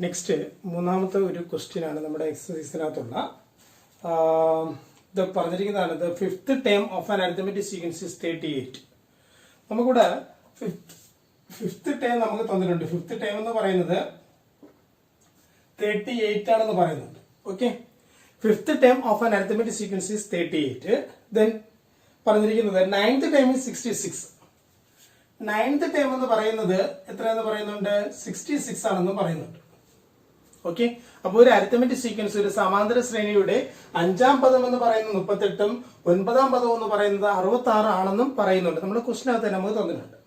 Next മൂന്നാമത്തെ ഒരു question ആണ് നമ്മുടെ എക്സസൈസിനകത്തുള്ള ഇത് പറഞ്ഞിരിക്കുന്നതാണ്. The fifth term of an arithmetic sequence is 38. നമുക്കിവിടെ ഫിഫ്ത്ത് ടേം നമുക്ക് തന്നിട്ടുണ്ട്. ഫിഫ്ത്ത് ടേം എന്ന് പറയുന്നത് 38 ആണെന്ന് പറയുന്നുണ്ട്. Okay, fifth term of an arithmetic sequence is 38. Then പറഞ്ഞിരിക്കുന്നത് ninth term is 66. Ninth term എന്ന് പറയുന്നത് എത്രയെന്ന് പറയുന്നുണ്ട്? 66 ആണെന്ന് പറയുന്നുണ്ട്. ഓക്കെ, അപ്പോൾ ഒരു അരിത്തമെറ്റിക് സീക്വൻസ്, ഒരു സമാന്തര ശ്രേണിയുടെ അഞ്ചാം പദം എന്ന് പറയുന്നത് 38ഉം ഒൻപതാം പദം എന്ന് പറയുന്നത് 66 ആണെന്നും പറയുന്നുണ്ട്. നമ്മുടെ ക്വസ്റ്റിനകത്ത് നമുക്ക് തന്നിട്ടുണ്ട്.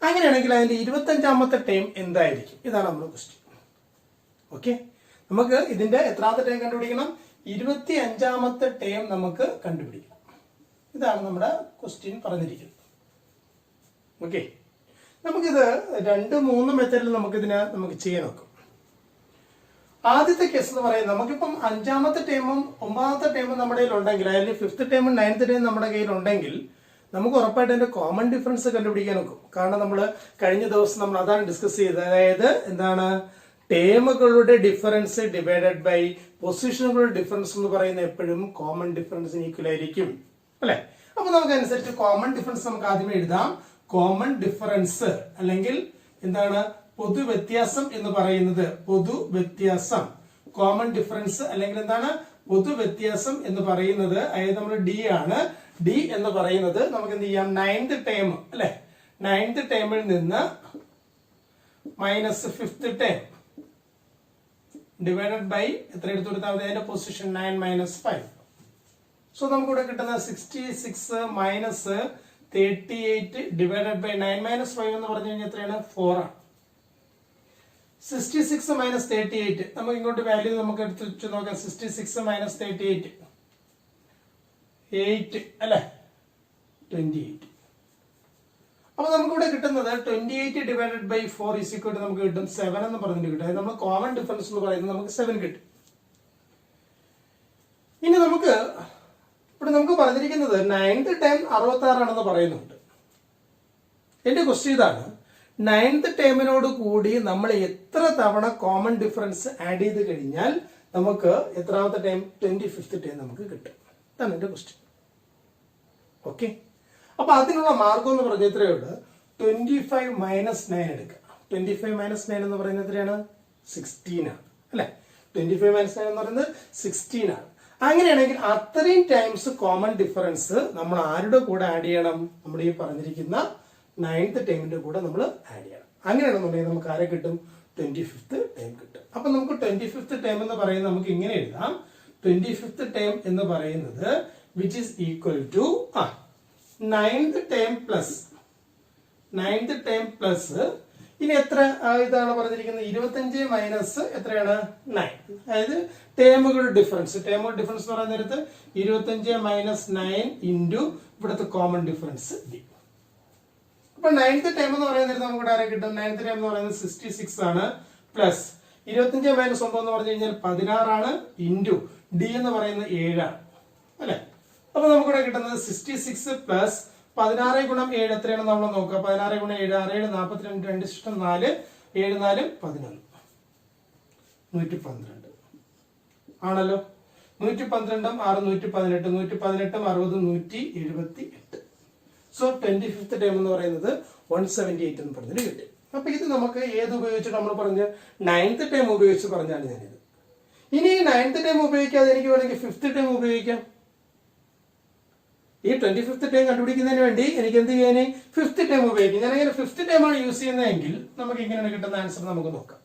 അങ്ങനെയാണെങ്കിൽ അതിന്റെ 25ാമത്തെ ടേം എന്തായിരിക്കും? ഇതാണ് നമ്മുടെ ക്വസ്റ്റ്യൻ. ഓക്കെ, നമുക്ക് ഇതിന്റെ എത്രാമത്തെ ടേം കണ്ടുപിടിക്കണം? 25ാമത്തെ ടേം നമുക്ക് കണ്ടുപിടിക്കണം. ഇതാണ് നമ്മുടെ ക്വസ്റ്റ്യൻ പറഞ്ഞിരിക്കുന്നത്. ഓക്കെ, നമുക്കിത് 2-3 മെത്തേഡിൽ നമുക്ക് ചെയ്യാൻ നോക്കും. ആദ്യത്തെ കേസ് എന്ന് പറയുന്നത്, നമുക്കിപ്പം 5ാമത്തെ ടേമും 9ാമത്തെ ടേമും നമ്മുടെ കയ്യിൽ ഉണ്ടെങ്കിൽ, അല്ലെങ്കിൽ ഫിഫ്ത്ത് ടേമും 9th ടേമും നമ്മുടെ കയ്യിൽ ഉണ്ടെങ്കിൽ നമുക്ക് ഉറപ്പായിട്ട് അതിന്റെ കോമൺ ഡിഫറൻസ് കണ്ടുപിടിക്കാൻ നോക്കും. കാരണം നമ്മൾ കഴിഞ്ഞ ദിവസം നമ്മൾ അതാണ് ഡിസ്കസ് ചെയ്തത്. അതായത് എന്താണ്? ടേമുകളുടെ ഡിഫറൻസ് ഡിവൈഡഡ് ബൈ പൊസിഷനുകളുടെ ഡിഫറൻസ് എന്ന് പറയുന്നത് എപ്പോഴും കോമൺ ഡിഫറൻസിന് ഈക്വൽ ആയിരിക്കും, അല്ലെ? അപ്പൊ നമുക്ക് അനുസരിച്ച് കോമൺ ഡിഫറൻസ് നമുക്ക് ആദ്യമേ എഴുതാം. കോമൺ ഡിഫറൻസ് അല്ലെങ്കിൽ എന്താണ്? പൊതുവ്യത്യാസം എന്ന് പറയുന്നത്, പൊതുവ്യത്യാസം, കോമൺ ഡിഫറൻസ് അല്ലെങ്കിൽ എന്താണ്? പൊതുവ്യത്യാസം എന്ന് പറയുന്നത്, അതായത് നമ്മൾ ഡി ആണ്. ഡി എന്ന് പറയുന്നത് നമുക്ക് എന്ത് ചെയ്യാം? 9th ടേം, അല്ലെ? 9th ടേമിൽ നിന്ന് minus 5th term divided by എത്ര എടുത്തു കൊടുത്താൽ മതി? അതിന്റെ പൊസിഷൻ 9 മൈനസ് 5. സോ നമുക്കിവിടെ കിട്ടുന്ന 66 മൈനസ് 38 ഡിവൈഡഡ് ബൈ 9 മൈനസ് 5 എന്ന് പറഞ്ഞു കഴിഞ്ഞാൽ എത്രയാണ്? 4 ആണ്. 66 മൈനസ് 38 നമുക്ക് ഇങ്ങോട്ട് വാല്യൂ നമുക്ക് എടുത്ത് വെച്ച് നോക്കാം. 66 മൈനസ് 38 8 അല്ലെ? 28. അപ്പൊ നമുക്കിവിടെ കിട്ടുന്നത് 28 divided by 4 is equal to നമുക്ക് കിട്ടും 7 എന്ന് പറഞ്ഞിട്ട് കിട്ടും. അതായത് നമ്മൾ കോമൺ ഡിഫറൻസ് എന്ന് പറയുന്നത് നമുക്ക് 7 കിട്ടും. ഇനി നമുക്ക് ഇവിടെ നമുക്ക് പറഞ്ഞിരിക്കുന്നത് 9th ടേം 66 ആണെന്ന് പറയുന്നുണ്ട്. എന്റെ ക്വസ്റ്റ്യൻ ഇതാണ്, 9th ടേമിനോട് കൂടി നമ്മൾ എത്ര തവണ കോമൺ ഡിഫറൻസ് ആഡ് ചെയ്ത് കഴിഞ്ഞാൽ നമുക്ക് എത്രാമത്തെ ടൈം? 25th ടൈം നമുക്ക് കിട്ടും. ഇതാണ് എന്റെ ക്വസ്റ്റ്യൻ. ഓക്കെ, അപ്പൊ അതിനുള്ള മാർഗം എന്ന് പറഞ്ഞ എത്രയുണ്ട്? 25 മൈനസ് 9 എടുക്കുക. 25 മൈനസ് 9 എന്ന് പറയുന്നത് എത്രയാണ്? 16 ആണ്, അല്ലെ? 25 മൈനസ് 9 എന്ന് പറയുന്നത് 16 ആണ്. അങ്ങനെയാണെങ്കിൽ അത്രയും ടൈംസ് കോമൺ ഡിഫറൻസ് നമ്മൾ ആരുടെ കൂടെ ആഡ് ചെയ്യണം? നമ്മൾ ഈ പറഞ്ഞിരിക്കുന്ന 9th ടേമിന്റെ കൂടെ നമ്മൾ ആഡ് ചെയ്യണം. അങ്ങനെയാണെന്നുണ്ടെങ്കിൽ നമുക്ക് ആരെ കിട്ടും? 25th ടേം കിട്ടും. അപ്പൊ നമുക്ക് 25th ടേം എന്ന് പറയുന്നത് നമുക്ക് ഇങ്ങനെ എഴുതാം. 25th ടേം എന്ന് പറയുന്നത് which is equal to 9th term plus ഇനി എത്ര ഇതാണ് പറഞ്ഞിരിക്കുന്നത്? 25 മൈനസ് എത്രയാണ്? 9. അതായത് ടേമുകളുടെ ഡിഫറൻസ് എന്ന് പറയുന്ന നേരത്ത് 25 മൈനസ് 9 ഇൻറ്റു ഇവിടുത്തെ കോമൺ ഡിഫറൻസ് ഡി. അപ്പൊ 9th ടേം എന്ന് പറയുന്നത് നമുക്ക് ആരെ കിട്ടും? 9th ടേം എന്ന് പറയുന്നത് 66 ആണ്, പ്ലസ് 25 മൈനസ് 9 എന്ന് പറഞ്ഞു കഴിഞ്ഞാൽ 16 ആണ്, ഇൻറ്റു ഡി എന്ന് പറയുന്നത് 7 ആണ്, അല്ലെ? അപ്പൊ നമുക്കിവിടെ കിട്ടുന്നത് 66 പ്ലസ് 16 ഗുണം 7 എത്രയാണെന്ന് നമ്മൾ നോക്കുക. 16 ഗുണം 7 6 7 42 2 ഇഷ്ടം 4 7 4 11 112 ആണല്ലോ. 112ഉം 6 118 118ഉം 60 178. സോ 25th ടേം എന്ന് പറയുന്നത് 178 എന്ന് പറഞ്ഞിട്ട് കിട്ടി. അപ്പൊ ഇത് നമുക്ക് ഏത് ഉപയോഗിച്ചിട്ട് നമ്മൾ പറഞ്ഞ 9th ടേം ഉപയോഗിച്ച് പറഞ്ഞാണ് ഞാനിത്. ഇനി ഈ 9th ടേം ഉപയോഗിക്കാതെ എനിക്ക് വേണമെങ്കിൽ 5th ടേം ഉപയോഗിക്കാം. ഈ 25th ടേം കണ്ടുപിടിക്കുന്നതിന് വേണ്ടി എനിക്ക് എന്ത് ചെയ്യാൻ? 5th ടേം ഉപയോഗിക്കും. ഞാൻ അങ്ങനെ 5th ടേം ആണ് യൂസ് ചെയ്യുന്നതെങ്കിൽ നമുക്ക് ഇങ്ങനെയാണ് കിട്ടുന്ന ആൻസർ നമുക്ക് നോക്കാം.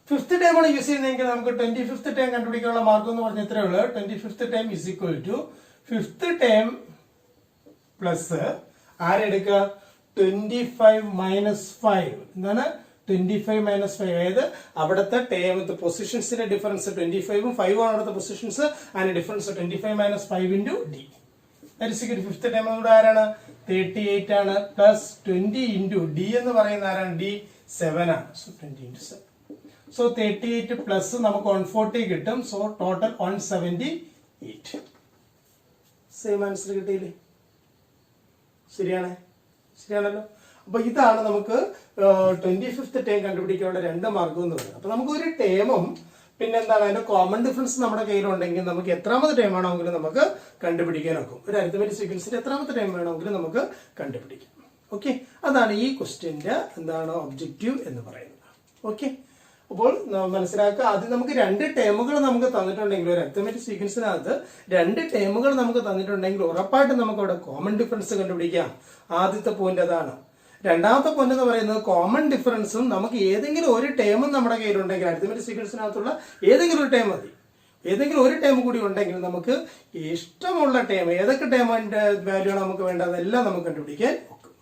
5th ടേം ആണ് യൂസ് ചെയ്യുന്നതെങ്കിൽ നമുക്ക് 25th ടേം കണ്ടുപിടിക്കാനുള്ള മാർഗം എന്ന് പറഞ്ഞാൽ ഇത്രയേ ഉള്ളൂ. 25th term is equal to 5th term plus ആരെടുക്കുക? 25 മൈനസ് 5. എന്താണ്? 25 മൈനസ് 5. അതായത് അവിടുത്തെ ടേം പൊസിഷൻസിന്റെ ഡിഫറൻസ് 25ഉം 5ഉം ആണ് അവിടുത്തെ പൊസിഷൻസ്. അതിന്റെ difference 25 minus 5 into D. Fifth term നമ്മുടെ ആരാണ്? 38 ആണ്, പ്ലസ് 20 ഇൻറ്റു ഡി എന്ന് പറയുന്ന ആരാണ്? ഡി 7 ആണ്. So 20 into 7. സോ 38 പ്ലസ് നമുക്ക് 140 കിട്ടും. So total 178. സെയിം ആൻസർ കിട്ടിയില്ലേ? ശരിയാണല്ലോ. അപ്പൊ ഇതാണ് നമുക്ക് 25th ടേം കണ്ടുപിടിക്കാനുള്ള രണ്ട് മാർഗം എന്ന് പറയുന്നത്. അപ്പൊ നമുക്ക് ഒരു ടേമും പിന്നെ എന്താണ് അതിന്റെ കോമൺ ഡിഫറൻസ് നമ്മുടെ കയ്യിലുണ്ടെങ്കിൽ നമുക്ക് എത്രാമത്തെ ടൈം വേണമെങ്കിലും നമുക്ക് കണ്ടുപിടിക്കാൻ ഒക്കും. ഒരു അരിത്തമെറ്റിക് സീക്വൻസിന്റെ എത്രാമത്തെ ടൈം വേണമെങ്കിലും നമുക്ക് കണ്ടുപിടിക്കാം. ഓക്കെ, അതാണ് ഈ ക്വസ്റ്റ്യന്റെ എന്താണ് ഒബ്ജക്റ്റീവ് എന്ന് പറയുന്നത്. ഓക്കെ, അപ്പോൾ മനസ്സിലാക്കുക, ആദ്യം നമുക്ക് രണ്ട് ടേമുകൾ നമുക്ക് തന്നിട്ടുണ്ടെങ്കിൽ ഒരു അരിത്തമെറ്റിക് സീക്വൻസിനകത്ത് രണ്ട് ടേമുകൾ നമുക്ക് തന്നിട്ടുണ്ടെങ്കിൽ ഉറപ്പായിട്ടും നമുക്ക് അവിടെ കോമൺ ഡിഫറൻസ് കണ്ടുപിടിക്കാം. ആദ്യത്തെ പോയിന്റ് അതാണ്. രണ്ടാമത്തെ പോയിന്റ് എന്ന് പറയുന്നത് കോമൺ ഡിഫറൻസും നമുക്ക് ഏതെങ്കിലും ഒരു ടേമും നമ്മുടെ കയ്യിലുണ്ടെങ്കിൽ അരിത്തമെറ്റിക് സീക്വൻസിനകത്തുള്ള ഏതെങ്കിലും ഒരു ടേം മതി, ഏതെങ്കിലും ഒരു ടേം കൂടി ഉണ്ടെങ്കിൽ നമുക്ക് ഇഷ്ടമുള്ള ടേം ഏതൊക്കെ ടേമിന്റെ വാല്യൂ ആണ് നമുക്ക് വേണ്ടത് അതെല്ലാം നമുക്ക് കണ്ടുപിടിക്കാൻ ഒക്കും.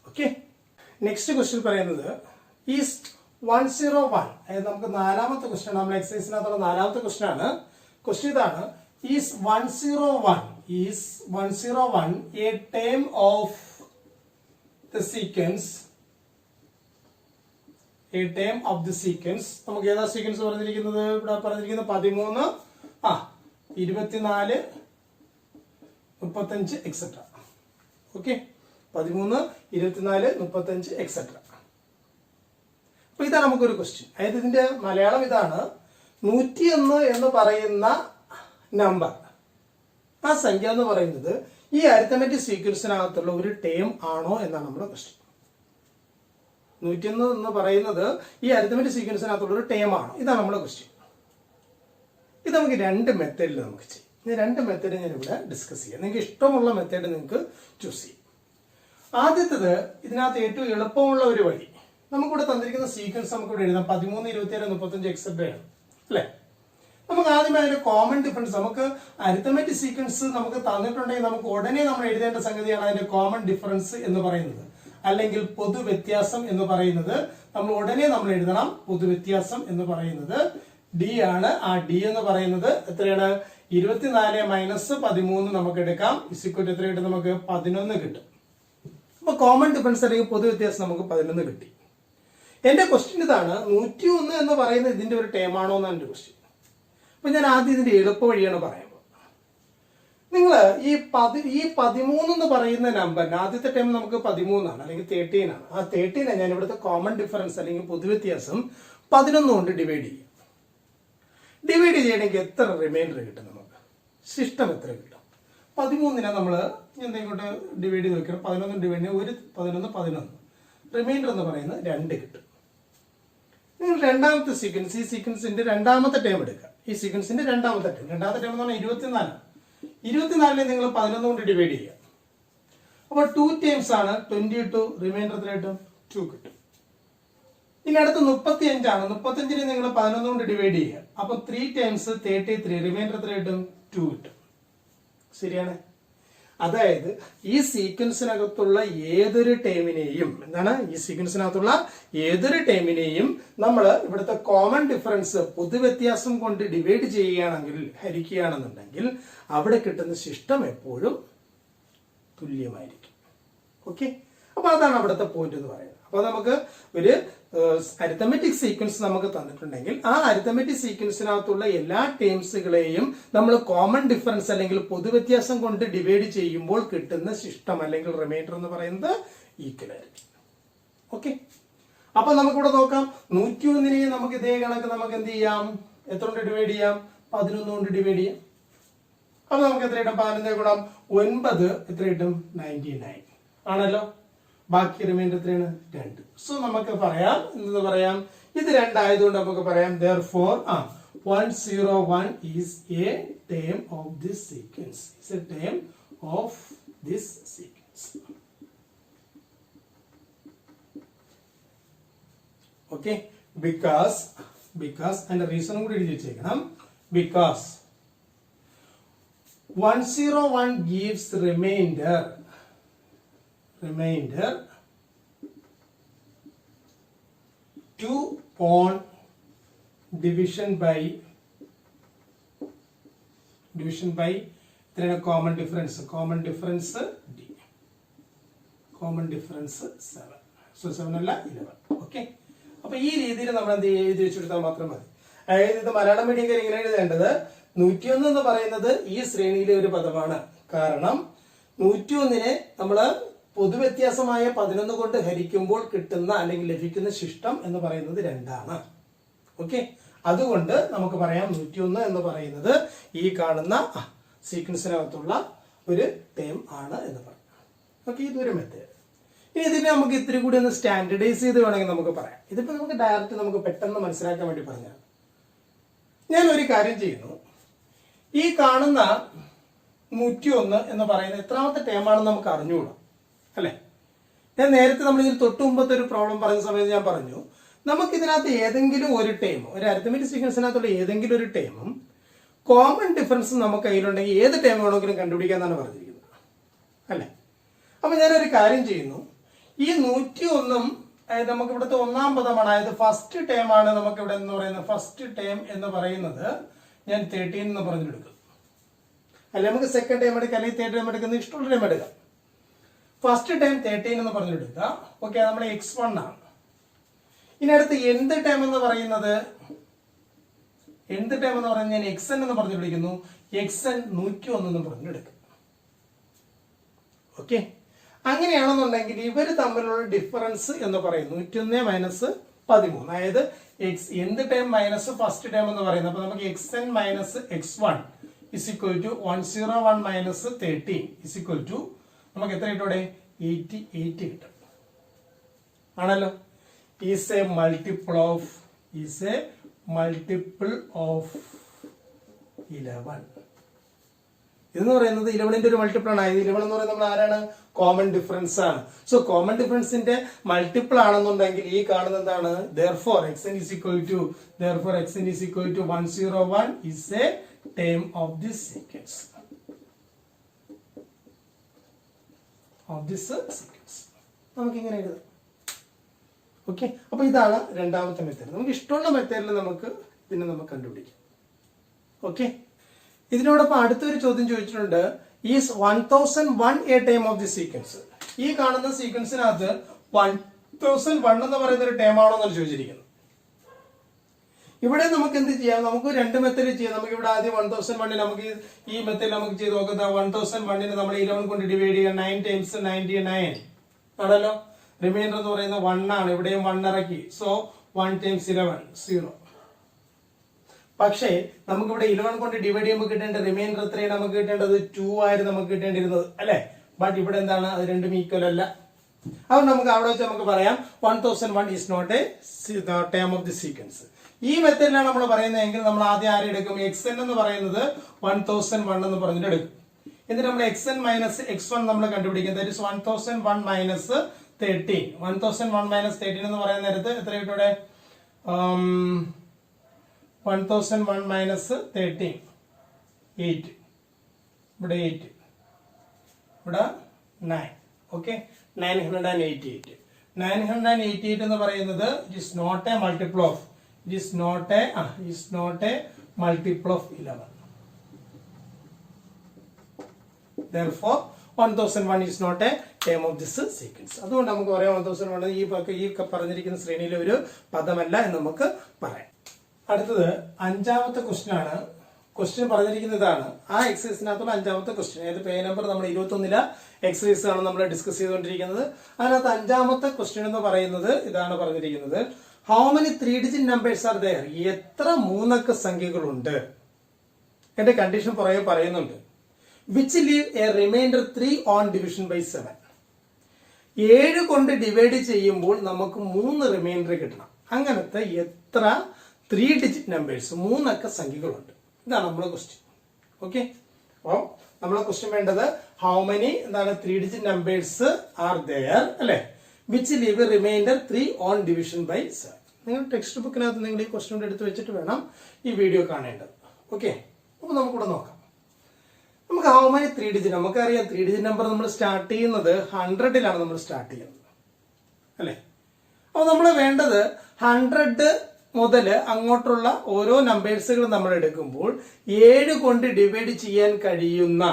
ഓക്കെ, നെക്സ്റ്റ് ക്വസ്റ്റ്യൻ പറയുന്നത് ഈസ് 101. അതായത് നമുക്ക് നാലാമത്തെ ക്വസ്റ്റ്യൻ, നമ്മുടെ എക്സസൈസിനകത്തുള്ള നാലാമത്തെ ക്വസ്റ്റ്യൻ ആണ്. ക്വസ്റ്റ്യൻ ഇതാണ്, is 101 A term of the sequence, a term of the sequence. നമുക്ക് ഏതാ സീക്വൻസ് പറഞ്ഞിരിക്കുന്നത്? ഇവിടെ പറഞ്ഞിരിക്കുന്നത് 13, 24, 35 എക്സെട്ര. Okay, 13, 24, 35 etcetera. അപ്പൊ ഇതാണ് നമുക്കൊരു ക്വസ്റ്റ്യൻ. അതായത് ഇതിന്റെ മലയാളം ഇതാണ്, 101 എന്ന് പറയുന്ന നമ്പർ, ആ സംഖ്യ എന്ന് പറയുന്നത് ഈ അരിത്തമെറ്റിക് സീക്വൻസിനകത്തുള്ള ഒരു ടേം ആണോ എന്നാണ് നമ്മുടെ ക്വസ്റ്റ്യൻ. 101 എന്ന് പറയുന്നത് ഈ അരിത്തമെറ്റിക് സീക്വൻസിനകത്തുള്ള ഒരു ടേം ആണോ? ഇതാണ് നമ്മുടെ ക്വസ്റ്റ്യൻ. ഇത് നമുക്ക് രണ്ട് മെത്തേഡിൽ നമുക്ക് ചെയ്യാം. ഈ രണ്ട് മെത്തേഡ് ഞാൻ ഇവിടെ ഡിസ്കസ് ചെയ്യാം. നിങ്ങൾക്ക് ഇഷ്ടമുള്ള മെത്തേഡ് നിങ്ങൾക്ക് ചൂസ് ചെയ്യാം. ആദ്യത്തേത്, ഇതിനകത്ത് ഏറ്റവും എളുപ്പമുള്ള ഒരു വഴി, നമുക്കിവിടെ തന്നിരിക്കുന്ന സീക്വൻസ് നമുക്ക് ഇവിടെ എഴുതാം. 13, 27, 35 എക്സെട്രയാണ് അല്ലെ. നമുക്ക് ആദ്യമേ അതിന്റെ കോമൺ ഡിഫറൻസ്, നമുക്ക് അരിത്തമെറ്റിക് സീക്വൻസ് നമുക്ക് തന്നിട്ടുണ്ടെങ്കിൽ നമുക്ക് ഉടനെ നമ്മൾ എഴുതേണ്ട സംഗതിയാണ് അതിന്റെ കോമൺ ഡിഫറൻസ് എന്ന് പറയുന്നത്, അല്ലെങ്കിൽ പൊതുവ്യത്യാസം എന്ന് പറയുന്നത്. നമ്മൾ ഉടനെ നമ്മൾ എഴുതണം. പൊതുവ്യത്യാസം എന്ന് പറയുന്നത് ഡി ആണ്. ആ ഡി എന്ന് പറയുന്നത് എത്രയാണ്? 24 മൈനസ് 13 നമുക്ക് എടുക്കാം. ഇസിക്വറ്റ് എത്ര കിട്ടും? നമുക്ക് 11 കിട്ടും. അപ്പൊ കോമൺ ഡിഫറൻസ് അല്ലെങ്കിൽ പൊതുവ്യത്യാസം നമുക്ക് 11 കിട്ടി. എന്റെ ക്വസ്റ്റ്യൻ ഇതാണ്, 101 എന്ന് പറയുന്നത് ഇതിന്റെ ഒരു ടേം ആണോ എന്നാണ് എന്റെ ക്വസ്റ്റ്യൻ. അപ്പൊ ഞാൻ ആദ്യം ഇതിന്റെ എളുപ്പ വഴിയാണ് പറയുമ്പോൾ, നിങ്ങൾ ഈ 13 എന്ന് പറയുന്ന നമ്പറിന് ആദ്യത്തെ ടൈം നമുക്ക് 13 ആണ് അല്ലെങ്കിൽ 13 ആണ്. ആ 13 ഞാൻ ഇവിടുത്തെ കോമൺ ഡിഫറൻസ് അല്ലെങ്കിൽ പൊതുവ്യത്യാസം 11 കൊണ്ട് ഡിവൈഡ് ചെയ്യും. ഡിവൈഡ് ചെയ്യണമെങ്കിൽ എത്ര റിമൈൻഡർ കിട്ടും? നമുക്ക് ശിഷ്ടം എത്ര കിട്ടും? 13 നമ്മൾ എന്തെങ്കിലും ഡിവൈഡ് ചെയ്ത് വെക്കണം. 11 ഡിവൈഡ് ചെയ്യുക 11 റിമൈൻഡർ എന്ന് പറയുന്നത് 2 കിട്ടും. നിങ്ങൾ രണ്ടാമത്തെ സീക്വൻസ്, ഈ സീക്വൻസിന്റെ രണ്ടാമത്തെ ടൈം എടുക്കുക. ഈ സീക്വൻസിന്റെ രണ്ടാമത്തെ ടൈം എന്ന് പറഞ്ഞാൽ 24. 24 നിങ്ങൾ 11 കൊണ്ട് ഡിവൈഡ് ചെയ്യുക. അപ്പൊ 2 ടൈംസ് ആണ് 22. റിമൈൻഡർ എത്ര കിട്ടും? 2 കിട്ടും. ഇനി അടുത്ത് 35 ആണ്. 35 നിങ്ങൾ 11 കൊണ്ട് ഡിവൈഡ് ചെയ്യുക. അപ്പൊ 3 ടൈംസ് 33. റിമൈൻഡർ എത്ര കിട്ടും? 2 കിട്ടും. ശരിയാണ്. അതായത് ഈ സീക്വൻസിനകത്തുള്ള ഏതൊരു ടൈമിനെയും നമ്മൾ ഇവിടുത്തെ കോമൺ ഡിഫറൻസ് പൊതുവ്യത്യാസം കൊണ്ട് ഡിവൈഡ് ചെയ്യുകയാണെങ്കിൽ, ഹരിക്കുകയാണെന്നുണ്ടെങ്കിൽ അവിടെ കിട്ടുന്ന ശിഷ്ടം എപ്പോഴും തുല്യമായിരിക്കും. ഓക്കെ, അപ്പൊ അതാണ് അവിടുത്തെ പോയിന്റ് എന്ന് പറയുന്നത്. അപ്പൊ നമുക്ക് ഒരു അരിത്തമെറ്റിക് സീക്വൻസ് നമുക്ക് തന്നിട്ടുണ്ടെങ്കിൽ ആ അരിത്തമെറ്റിക് സീക്വൻസിനകത്തുള്ള എല്ലാ ടേംസുകളെയും നമ്മൾ കോമൺ ഡിഫറൻസ് അല്ലെങ്കിൽ പൊതുവ്യത്യാസം കൊണ്ട് ഡിവൈഡ് ചെയ്യുമ്പോൾ കിട്ടുന്ന ശിഷ്ടം അല്ലെങ്കിൽ റിമൈൻഡർ എന്ന് പറയുന്നത് ഈക്വൽ ആയിരിക്കും. ഓക്കെ, അപ്പൊ നമുക്കിവിടെ നോക്കാം. 101 നമുക്ക് ഇതേ കണക്ക് നമുക്ക് എന്ത് ചെയ്യാം? എത്ര കൊണ്ട് ഡിവൈഡ് ചെയ്യാം? 11 കൊണ്ട് ഡിവൈഡ് ചെയ്യാം. അപ്പൊ നമുക്ക് എത്ര കിട്ടും? 11 ഗുണം 9 എത്ര കിട്ടും? 99 ആണല്ലോ. ബാക്കി റിമൈൻഡർ എത്രയാണ്? 2. സോ നമുക്ക് പറയാം, എന്തെന്ന് പറയാം, ഇത് 2 ആയതുകൊണ്ട് നമുക്ക് പറയാം therefore 101 is a term of this sequence. It's a term of this sequence. Okay, because and the reason കൂടി എഴുതി വെച്ചേക്കണം. Because 101 gives remainder 2 on division by common difference d, common difference 7. So 7 അല്ല 11. ഓക്കെ, അപ്പൊ ഈ രീതിയിൽ നമ്മൾ എന്ത് എഴുതി വെച്ചെടുത്താൽ മാത്രം മതി. അതായത് ഇത് മലയാളം മീഡിയക്കാർ ഇങ്ങനെ എഴുതേണ്ടത്, 101 എന്ന് പറയുന്നത് ഈ ശ്രേണിയിലെ ഒരു പദമാണ്. കാരണം 101 നമ്മള് പൊതുവ്യത്യാസമായ 11 കൊണ്ട് ഹരിക്കുമ്പോൾ കിട്ടുന്ന അല്ലെങ്കിൽ ലഭിക്കുന്ന ശിഷ്ടം എന്ന് പറയുന്നത് 2 ആണ്. ഓക്കെ, അതുകൊണ്ട് നമുക്ക് പറയാം 101 എന്ന് പറയുന്നത് ഈ കാണുന്ന സീക്വൻസിനകത്തുള്ള ഒരു ടേം ആണ് എന്ന് പറയാം. ഓക്കെ, ഇതൊരു മെത്തേഡ്. ഇനി ഇതിനെ നമുക്ക് ഇത്തിരി കൂടി ഒന്ന് സ്റ്റാൻഡർഡൈസ് ചെയ്ത് വേണമെങ്കിൽ നമുക്ക് പറയാം. ഇതിപ്പോ നമുക്ക് ഡയറക്റ്റ് നമുക്ക് പെട്ടെന്ന് മനസ്സിലാക്കാൻ വേണ്ടി പറഞ്ഞാൽ ഞാൻ ഒരു കാര്യം ചെയ്യുന്നു. ഈ കാണുന്ന 101 എന്ന് പറയുന്ന എത്രാമത്തെ ടേമാണെന്ന് നമുക്ക് അറിഞ്ഞുകൂടാ അല്ലെ. ഞാൻ നേരത്തെ നമ്മൾ ഇതിൽ തൊട്ട് മുമ്പത്തെ ഒരു പ്രോബ്ലം പറഞ്ഞ സമയത്ത് ഞാൻ പറഞ്ഞു നമുക്ക് ഇതിനകത്ത് ഏതെങ്കിലും ഒരു ടേം, ഒരു അരിത്തമെറ്റിക് സീക്വൻസിനകത്തുള്ള ഏതെങ്കിലും ഒരു ടേമും കോമൺ ഡിഫറൻസ് നമുക്ക് കയ്യിലുണ്ടെങ്കിൽ ഏത് ടേം വേണമെങ്കിലും കണ്ടുപിടിക്കാന്നാണ് പറഞ്ഞിരിക്കുന്നത് അല്ലെ. അപ്പൊ ഞാനൊരു കാര്യം ചെയ്യുന്നു. ഈ 101 നമുക്ക് ഇവിടുത്തെ ഒന്നാം പദമാണ്, അതായത് ഫസ്റ്റ് ടേം ആണ് നമുക്ക് ഇവിടെ എന്ന് പറയുന്നത്. ഫസ്റ്റ് ടേം എന്ന് പറയുന്നത് ഞാൻ 13 എന്ന് പറഞ്ഞെടുക്കും. അല്ലെ നമുക്ക് സെക്കൻഡ് ടൈം എടുക്കാം, അല്ലെങ്കിൽ തേർഡ് ടൈം എടുക്കുന്ന ഇഷ്ടമുള്ള ടൈം എടുക്കാം. ഫസ്റ്റ് ടൈം 13 എന്ന് പറഞ്ഞെടുക്കുക. ഓക്കെ, നമ്മുടെ x1 ആണ്. ഇനി അടുത്ത് എന്ത് ടൈം എന്ന് പറയുന്നത്, ഞാൻ xn എന്ന് പറഞ്ഞു വിളിക്കുന്നു. xn 101 എന്ന് പറഞ്ഞെടുക്കും. ഓക്കെ, അങ്ങനെയാണെന്നുണ്ടെങ്കിൽ ഇവര് തമ്മിലുള്ള ഡിഫറൻസ് എന്ന് പറയുന്നത് 101 മൈനസ് 13, അതായത് എന്ത് ടൈം മൈനസ് ഫസ്റ്റ് ടൈം എന്ന് പറയുന്നത്. അപ്പൊ നമുക്ക് xn minus x1 is equal to 101 minus 13 is equal to നമുക്ക് എത്ര കിട്ടൂടെ 88 കിട്ടും ആണല്ലോ. is a multiple of 11. ഇതെന്ന് പറയുന്നത് 11ന്റെ ഒരു മൾട്ടിപ്പിൾ ആണ്. 11 എന്ന് പറയുന്നത് നമ്മൾ ആരാണ്, കോമൺ ഡിഫറൻസ് ആണ്. സോ കോമൺ ഡിഫറൻസിന്റെ മൾട്ടിപ്പിൾ ആണെന്നുണ്ടെങ്കിൽ ഈ കാണുന്നത് എന്താണ്, therefore xn is equal to 101 is a term of this sequence. നമുക്ക് ഇങ്ങനെ എഴുതാം. ഓക്കെ, അപ്പൊ ഇതാണ് രണ്ടാമത്തെ മെത്തേഡ്. നമുക്ക് ഇഷ്ടമുള്ള മെത്തേഡിൽ നമുക്ക് ഇതിനെ നമുക്ക് കണ്ടുപിടിക്കാം. ഓക്കെ, ഇതിനോടൊപ്പം അടുത്തൊരു ചോദ്യം ചോദിച്ചിട്ടുണ്ട്. Is 1001 A time of the sequence? ഈ കാണുന്ന സീക്വൻസിനകത്ത് 1001 എന്ന് പറയുന്ന ഒരു ടൈം ആണോ എന്നാണ് ചോദിച്ചിരിക്കുന്നത്. ഇവിടെ നമുക്ക് എന്ത് ചെയ്യാം, നമുക്ക് രണ്ട് മെത്തേഡ് ചെയ്യാം. നമുക്ക് ഇവിടെ ആദ്യം 1001 നമുക്ക് ഈ മെത്തേഡ് നമുക്ക് ചെയ്ത് നോക്കുന്നത്. 1001 നമ്മൾ 11 കൊണ്ട് ഡിവൈഡ് ചെയ്യുക. 9 ടൈംസ് 99 ആണല്ലോ. റിമൈൻഡർ എന്ന് പറയുന്നത് 1 ആണ്. ഇവിടെയും 1 ഇറക്കി. So 1 times 11 0. പക്ഷേ നമുക്കിവിടെ 11 കൊണ്ട് ഡിവൈഡ് ചെയ്യുമ്പോൾ കിട്ടേണ്ട റിമൈൻഡർ എത്രയാണ് നമുക്ക് കിട്ടേണ്ടത്, 2 ആയിരുന്നു നമുക്ക് കിട്ടേണ്ടിരുന്നത് അല്ലെ. ബട്ട് ഇവിടെ എന്താണ്, അത് രണ്ടും ഈക്വൽ അല്ല. അതുകൊണ്ട് നമുക്ക് അവിടെ വെച്ച് നമുക്ക് പറയാം 1001 is not a term of the sequence. ഈ മെത്തേഡിലാണ് നമ്മൾ പറയുന്നതെങ്കിൽ നമ്മൾ ആദ്യം ആരെ എടുക്കും, xn എന്ന് പറയുന്നത് 1001 എന്ന് പറഞ്ഞിട്ട് എടുക്കും. എന്നിട്ട് നമ്മൾ xn മൈനസ് x1 നമ്മൾ കണ്ടുപിടിക്കും. That is 1001 minus 13. 1001 മൈനസ് 13 എന്ന് പറയുന്ന നേരത്ത് എത്ര കിട്ടൂടെ, 1001 മൈനസ് 13 8, ഇവിടെ 8, ഇവിടെ 9. ഓക്കെ, 988. 988 എന്ന് പറയുന്നത് it is not a multiple of is not a multiple of 11. Therefore 1001 is not a term of this sequence. അതുകൊണ്ട് നമുക്ക് പറയാം 1001 ഈ പറഞ്ഞിരിക്കുന്ന ശ്രേണിയിലെ ഒരു പദമല്ല എന്ന് നമുക്ക് പറയാം. അടുത്തത് അഞ്ചാമത്തെ ക്വസ്റ്റ്യൻ ആണ്. ക്വസ്റ്റ്യൻ പറഞ്ഞിരിക്കുന്നതാണ് ആ എക്സസൈസിനകത്തുള്ള അഞ്ചാമത്തെ ക്വസ്റ്റ്യൻ. അതായത് പേ നമ്പർ നമ്മൾ 21 എക്സസൈസ് ആണ് നമ്മൾ ഡിസ്കസ് ചെയ്തുകൊണ്ടിരിക്കുന്നത്. അതിനകത്ത് അഞ്ചാമത്തെ ക്വസ്റ്റ്യൻ എന്ന് പറയുന്നത് ഇതാണ് പറഞ്ഞിരിക്കുന്നത്. How many 3-digit numbers are there? എത്ര മൂന്നക്ക സംഖ്യകളുണ്ട്? എന്റെ കണ്ടീഷൻ പുറകെ പറയുന്നുണ്ട്. Which leave a remainder 3 on division by 7. 7 കൊണ്ട് ഡിവൈഡ് ചെയ്യുമ്പോൾ നമുക്ക് 3 റിമൈൻഡർ കിട്ടണം. അങ്ങനത്തെ എത്ര 3-digit നമ്പേഴ്സ് മൂന്നക്ക സംഖ്യകളുണ്ട്? ഇതാണ് നമ്മുടെ ക്വസ്റ്റ്യൻ. ഓക്കെ, അപ്പോൾ നമ്മളെ ക്വസ്റ്റ്യൻ വേണ്ടത് ഹൗ മെനി എന്താണ് 3-digit നമ്പേഴ്സ് ആർ ദെയർ അല്ലെ, which leave remainder 3 on division by 7. നിങ്ങൾ ടെക്സ്റ്റ് ബുക്കിനകത്ത് നിങ്ങൾ ഈ ക്വസ്റ്റ്യൻ എടുത്ത് വെച്ചിട്ട് വേണം ഈ വീഡിയോ കാണേണ്ടത്. ഓക്കെ, അപ്പൊ നമുക്കിവിടെ നോക്കാം. നമുക്ക് ഹൗ മെനി 3-digit, നമുക്കറിയാം 3-digit നമ്പർ നമ്മൾ സ്റ്റാർട്ട് ചെയ്യുന്നത് 100ലാണ് നമ്മൾ സ്റ്റാർട്ട് ചെയ്യുന്നത് അല്ലെ. അപ്പൊ നമ്മൾ വേണ്ടത് 100 മുതൽ അങ്ങോട്ടുള്ള ഓരോ നമ്പേഴ്സുകൾ നമ്മൾ എടുക്കുമ്പോൾ 7 കൊണ്ട് ഡിവൈഡ് ചെയ്യാൻ കഴിയുന്ന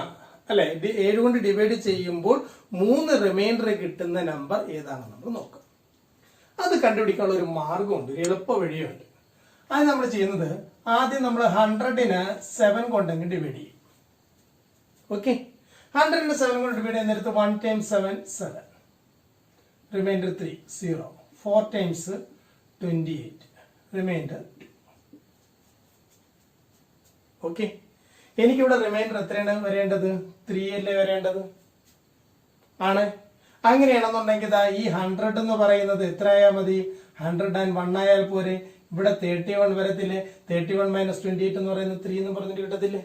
അല്ലെ, 7 കൊണ്ട് ഡിവൈഡ് ചെയ്യുമ്പോൾ 3 റിമൈൻഡർ കിട്ടുന്ന നമ്പർ ഏതാണെന്ന് നമ്മൾ നോക്കാം. അത് കണ്ടുപിടിക്കാനുള്ള ഒരു മാർഗമുണ്ട്, ഒരു എളുപ്പ വഴിയുണ്ട്. അത് നമ്മൾ ചെയ്യുന്നത് ആദ്യം നമ്മൾ 100ന് 7 കൊണ്ടെങ്കിൽ ഡിവൈഡ് ചെയ്യും. ഓക്കെ, 100ന് 7 കൊണ്ട് ഡിവൈഡ് ചെയ്യുന്ന നേരത്ത് 1 times 7 7. Remainder 3 0. 4 times 28 remainder 2. Okay, എനിക്കിവിടെ റിമൈൻഡർ എത്രയാണ് വരേണ്ടത്? 3 അല്ലേ വരേണ്ടത്? ആണ്. അങ്ങനെയാണെന്നുണ്ടെങ്കിൽ ഈ 100 എന്ന് പറയുന്നത് എത്രയായാൽ മതി? 101 ആയാൽ പോരെ. ഇവിടെ 31 വരത്തില്ലേ? 31 - 28 എന്ന് പറയുന്നത് 3 എന്ന് പറഞ്ഞിട്ട് കിട്ടത്തില്ലേ?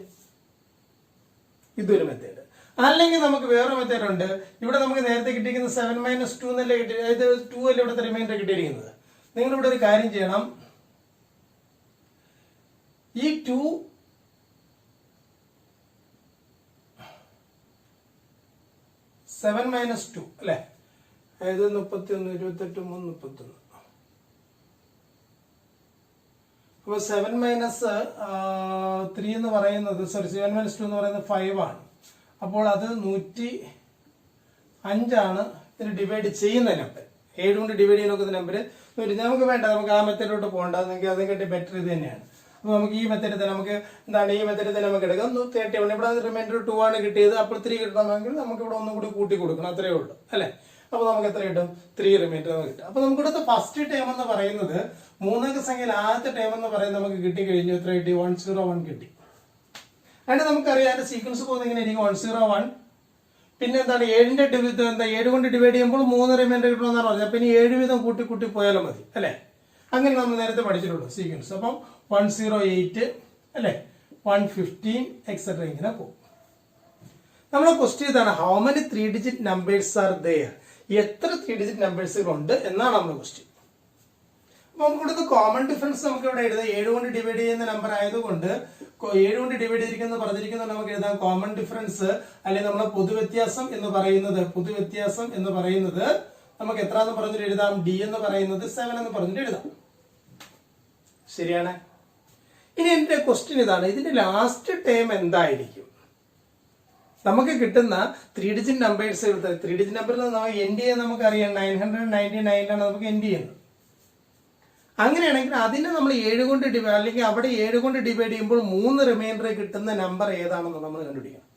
ഇതൊരു മെത്തേഡ്. അല്ലെങ്കിൽ നമുക്ക് വേറെ മെത്തേഡ് ഉണ്ട്. ഇവിടെ നമുക്ക് നേരത്തെ കിട്ടിയിരിക്കുന്നത് 7 - 2 എന്നല്ലേ കിട്ടി, അതായത് 2 അല്ലേ ഇവിടുത്തെ റിമൈൻഡർ കിട്ടിയിരിക്കുന്നത്. നിങ്ങൾ ഇവിടെ ഒരു കാര്യം ചെയ്യണം. ഈ 2 7 - 2 അല്ലെ, അതായത് 31 28 3 31. അപ്പൊ 7 - 3 എന്ന് പറയുന്നത് 7 - 2 എന്ന് പറയുന്നത് 5 ആണ്. അപ്പോൾ അത് 105 ആണ് ഇതിന് ഡിവൈഡ് ചെയ്യുന്ന നമ്പർ. 7 കൊണ്ട് ഡിവൈഡ് ചെയ്യാൻ നോക്കുന്ന നമ്പർ നമുക്ക് വേണ്ട, നമുക്ക് ആ മെത്തേഡിലോട്ട് പോകണ്ട. നിങ്ങൾക്ക് അതിനെക്കാട്ടി ബെറ്റർ ഇത് തന്നെയാണ്. അപ്പൊ നമുക്ക് ഈ മെത്തേഡിൽ തന്നെ നമുക്ക് എന്താണ്, ഈ മെത്തേഡിൽ തന്നെ നമുക്ക് എടുക്കാം. 31 ഇവിടെ റിമൈൻഡർ 2 ആണ് കിട്ടിയത്. അപ്പോൾ 3 കിട്ടണമെങ്കിൽ നമുക്ക് ഇവിടെ ഒന്നും കൂടി കൂട്ടി കൊടുക്കണം, അത്രയേ ഉള്ളൂ അല്ലെ. അപ്പൊ നമുക്ക് എത്ര കിട്ടും? 3 റിമൈൻഡർ കിട്ടും. അപ്പൊ നമുക്ക് ഇവിടുത്തെ ഫസ്റ്റ് ടേം എന്ന് പറയുന്നത് മൂന്നംഗ സംഖ്യയിൽ ആദ്യത്തെ ടേം എന്ന് പറയുന്നത് നമുക്ക് കിട്ടിക്കഴിഞ്ഞു. എത്ര കിട്ടി? 101 കിട്ടി. അതിന് നമുക്കറിയാം അതിന്റെ സീക്വൻസ് പോകുന്നത് ഇങ്ങനെ ആയിരിക്കും. 101 പിന്നെ എന്താണ് 7ന്റെ എന്താ 7 കൊണ്ട് ഡിവൈഡ് ചെയ്യുമ്പോൾ 3 റിമൈൻഡർ കിട്ടണമെന്നാണ് പറഞ്ഞത്. അപ്പൊ ഇനി 7 വീതം കൂട്ടി കൂട്ടി പോയാലും മതി അല്ലെ. അങ്ങനെ നമ്മൾ നേരത്തെ പഠിച്ചിട്ടുള്ളൂ സീക്വൻസ്. അപ്പം 108 അല്ലെ, 115 എക്സെട്ര ഇങ്ങനെ പോകും. നമ്മളെ ക്വസ്റ്റ്യൻ ഇതാണ്, how many 3 digit numbers are there? എത്ര 3 ഡിജിറ്റ് നമ്പേഴ്സുകൾ ഉണ്ട് എന്നാണ് നമ്മുടെ ക്വസ്റ്റ്യൻ. അപ്പൊ നമുക്ക് ഇവിടുത്തെ കോമൺ ഡിഫറൻസ് നമുക്ക് ഇവിടെ എഴുതാം. 7 കൊണ്ട് ഡിവൈഡ് ചെയ്യുന്ന നമ്പർ ആയതുകൊണ്ട് 7 കൊണ്ട് ഡിവൈഡ് ചെയ്തിരിക്കുന്നത് പറഞ്ഞിരിക്കുന്നത് നമുക്ക് എഴുതാം കോമൺ ഡിഫറൻസ്, അല്ലെങ്കിൽ നമ്മളെ പൊതുവ്യത്യാസം എന്ന് പറയുന്നത് നമുക്ക് എത്ര എന്ന് പറഞ്ഞിട്ട് എഴുതാം? ഡി എന്ന് പറയുന്നത് 7 എന്ന് പറഞ്ഞിട്ട് എഴുതാം. ശരിയാണ്. ഇനി എന്റെ ക്വസ്റ്റ്യൻ ഇതാണ്, ഇതിന്റെ ലാസ്റ്റ് ടേം എന്തായിരിക്കും? നമുക്ക് കിട്ടുന്ന 3 ഡിജിറ്റ് നമ്പേഴ്സ്, 3 ഡിജിറ്റ് നമ്പറിൽ നമുക്ക് എൻഡ് ചെയ്യാൻ നമുക്കറിയാം 999 നമുക്ക് എൻഡ് ചെയ്യുന്നത്. അങ്ങനെയാണെങ്കിൽ അതിനെ നമ്മൾ 7 കൊണ്ട് ഡിവൈഡ്, അല്ലെങ്കിൽ അവിടെ 7 കൊണ്ട് ഡിവൈഡ് ചെയ്യുമ്പോൾ 3 റിമൈൻഡർ കിട്ടുന്ന നമ്പർ ഏതാണെന്ന് നമ്മൾ കണ്ടുപിടിക്കണം.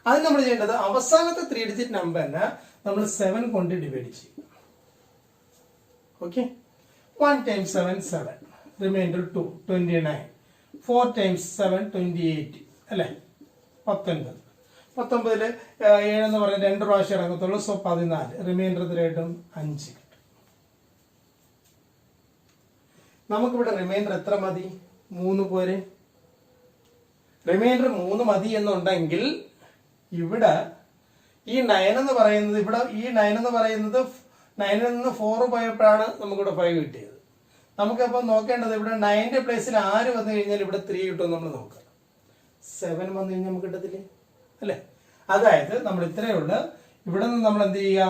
അത് നമ്മൾ ചെയ്യേണ്ടത് അവസാനത്തെ 3 ഡിജിറ്റ് നമ്പറിനെ നമ്മൾ 7 കൊണ്ട് ഡിവൈഡ് ചെയ്യും. ഓക്കെ, 1 times 7 7, റിമൈൻഡർ 2 29, 4 times 7 28 അല്ലെ, 19. 19 7 എന്ന് പറയുന്നത് 2 പ്രാവശ്യം ഇറങ്ങത്തുള്ളൂ. So 14, reminder എത്രയായിട്ടും 5. നമുക്കിവിടെ റിമൈൻഡർ എത്ര മതി? 3 പോരെ. റിമൈൻഡർ 3 മതി എന്നുണ്ടെങ്കിൽ ഇവിടെ ഈ 9 എന്ന് പറയുന്നത്, ഇവിടെ ഈ 9 എന്ന് പറയുന്നത് 9ൽ നിന്ന് 4 പോയപ്പോഴാണ് നമുക്കിവിടെ 5 കിട്ടിയത്. നമുക്കപ്പോൾ നോക്കേണ്ടത് ഇവിടെ 9ന്റെ പ്ലേസിൽ ആര് വന്നു കഴിഞ്ഞാൽ ഇവിടെ 3 കിട്ടും നമ്മൾ നോക്കാം. 7 വന്നു കഴിഞ്ഞാൽ നമുക്ക് കിട്ടത്തില്ലേ അല്ലെ. അതായത് നമ്മൾ ഇത്രയേ ഉള്ളു. ഇവിടെ നിന്ന് നമ്മൾ എന്ത് ചെയ്യുക?